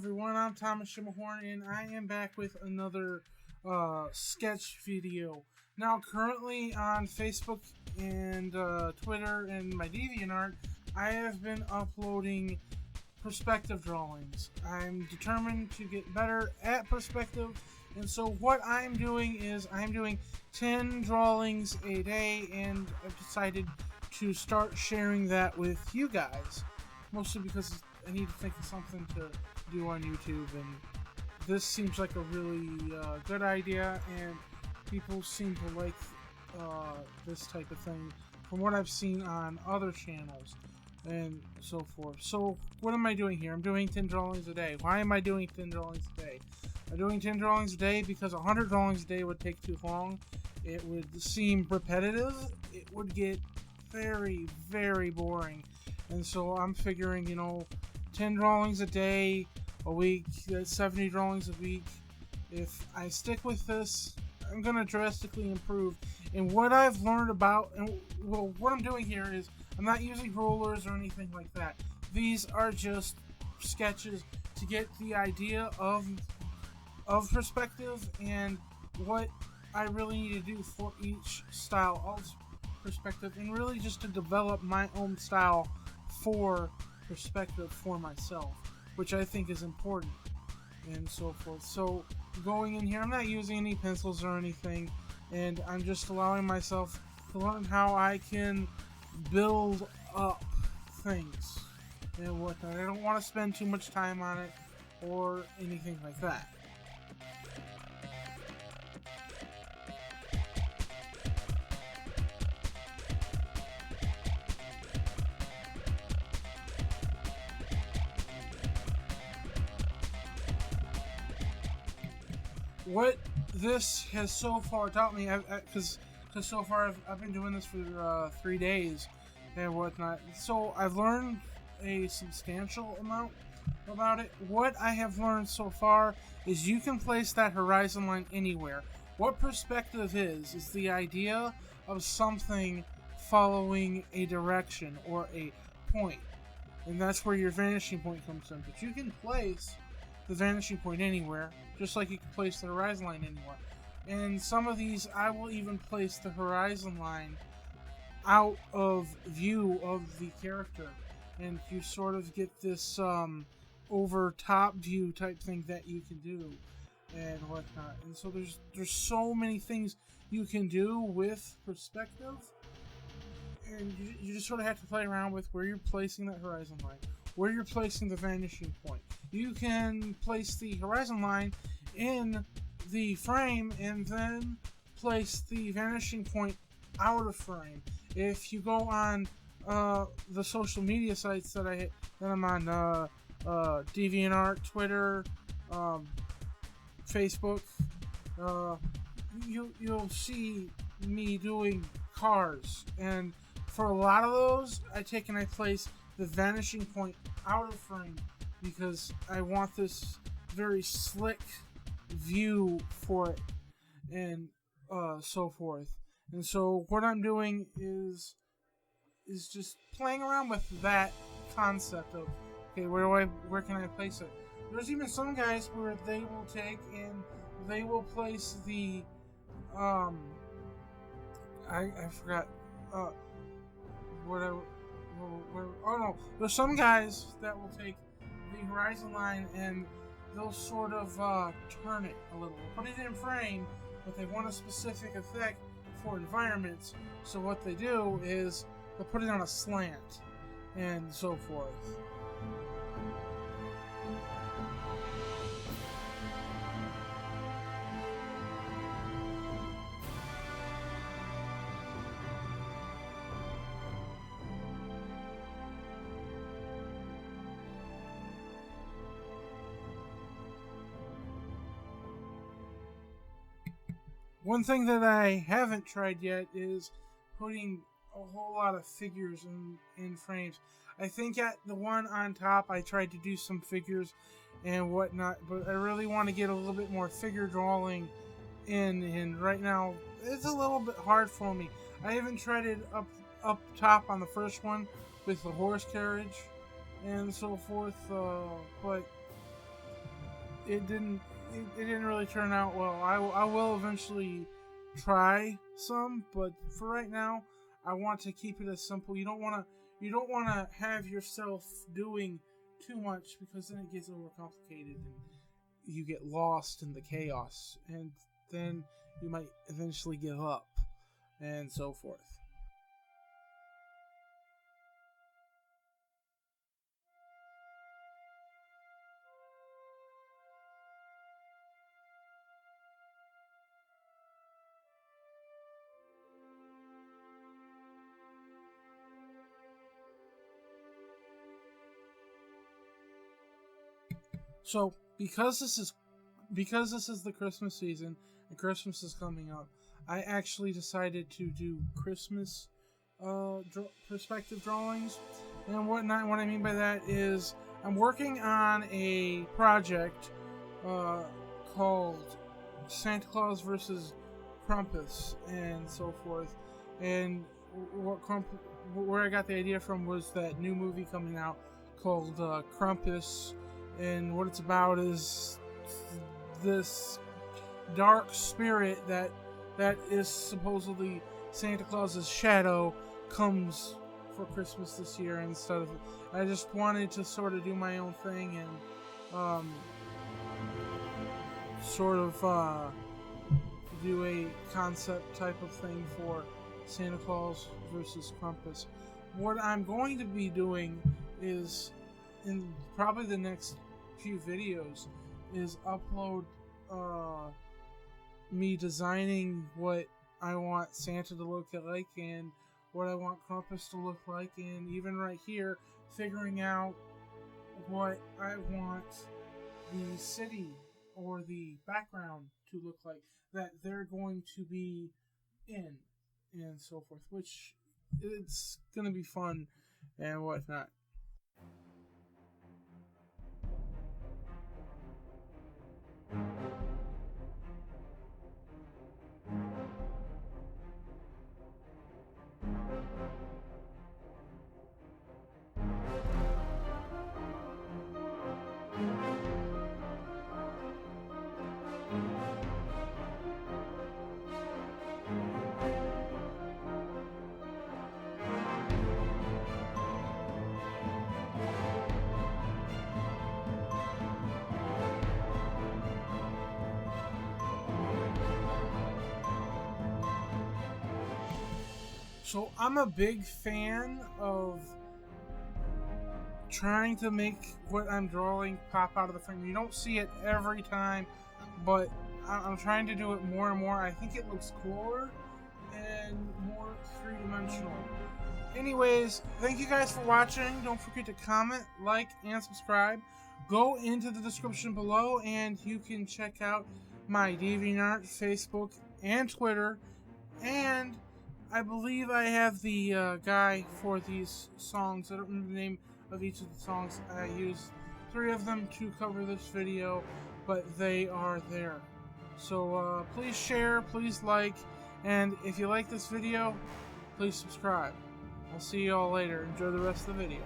everyone, I'm Thomas Shimahorn, and I am back with another sketch video. Now, currently on Facebook and Twitter and my DeviantArt, I have been uploading perspective drawings. I'm determined to get better at perspective, and so what I'm doing is I'm doing 10 drawings a day, and I've decided to start sharing that with you guys. Mostly because I need to think of something to do on YouTube, and this seems like a really good idea, and people seem to like this type of thing from what I've seen on other channels and so forth. So what am I doing here? I'm doing 10 drawings a day. Why am I doing 10 drawings a day? I'm doing 10 drawings a day because 100 drawings a day would take too long. It would seem repetitive. It would get very, very boring. And so I'm figuring, 10 drawings a day, a week, that's 70 drawings a week. If I stick with this, I'm going to drastically improve. And what I've learned about, what I'm doing here is I'm not using rulers or anything like that. These are just sketches to get the idea of perspective and what I really need to do for each style of perspective, and really just to develop my own style for perspective for myself, which I think is important and so forth. So going in here, I'm not using any pencils or anything, and I'm just allowing myself to learn how I can build up things and whatnot. I don't want to spend too much time on it or anything like that. What this has so far taught me, because so far I've been doing this for 3 days and whatnot, so I've learned a substantial amount about it. What I have learned so far is you can place that horizon line anywhere. What perspective is the idea of something following a direction or a point, and that's where your vanishing point comes in. But you can place the vanishing point anywhere, just like you can place the horizon line anywhere. And some of these, I will even place the horizon line out of view of the character, and you sort of get this over top view type thing that you can do and whatnot. And so there's so many things you can do with perspective, and you just sort of have to play around with where you're placing that horizon line, where you're placing the vanishing point. You can place the horizon line in the frame and then place the vanishing point out of frame. If you go on the social media sites that I'm on, DeviantArt, Twitter, Facebook, you'll see me doing cars, and for a lot of those, I take and I place the vanishing point out of frame because I want this very slick view for it, and so forth. And so what I'm doing is just playing around with that concept of, okay, where can I place it? There's even some guys where they will take and they will place the I forgot there's some guys that will take the horizon line and they'll sort of turn it a little, put it in frame, but they want a specific effect for environments. So what they do is they'll put it on a slant and so forth. One thing that I haven't tried yet is putting a whole lot of figures in frames. I think at the one on top I tried to do some figures and whatnot, but I really want to get a little bit more figure drawing in, and right now it's a little bit hard for me. I haven't tried it up top on the first one with the horse carriage and so forth, but it didn't really turn out well. I will eventually try some, but for right now, I want to keep it as simple. You don't want to have yourself doing too much, because then it gets overcomplicated and you get lost in the chaos, and then you might eventually give up and so forth. So because this is the Christmas season and Christmas is coming up, I actually decided to do Christmas perspective drawings. And what I mean by that is I'm working on a project called Santa Claus versus Krampus and so forth. And where I got the idea from was that new movie coming out called Krampus. And what it's about is this dark spirit that is supposedly Santa Claus's shadow comes for Christmas this year instead of. I just wanted to sort of do my own thing and do a concept type of thing for Santa Claus versus Krampus. What I'm going to be doing is, in probably the next few videos, is upload me designing what I want Santa to look like and what I want Krampus to look like, and even right here figuring out what I want the city or the background to look like that they're going to be in and so forth, which it's going to be fun and whatnot. So I'm a big fan of trying to make what I'm drawing pop out of the frame. You don't see it every time, but I'm trying to do it more and more. I think it looks cooler and more three-dimensional. Anyways, thank you guys for watching. Don't forget to comment, like, and subscribe. Go into the description below and you can check out my DeviantArt, Facebook, and Twitter. And I believe I have the guy for these songs. I don't remember the name of each of the songs. I used 3 of them to cover this video, but they are there. So please share, please like, and if you like this video, please subscribe. I'll see you all later. Enjoy the rest of the video.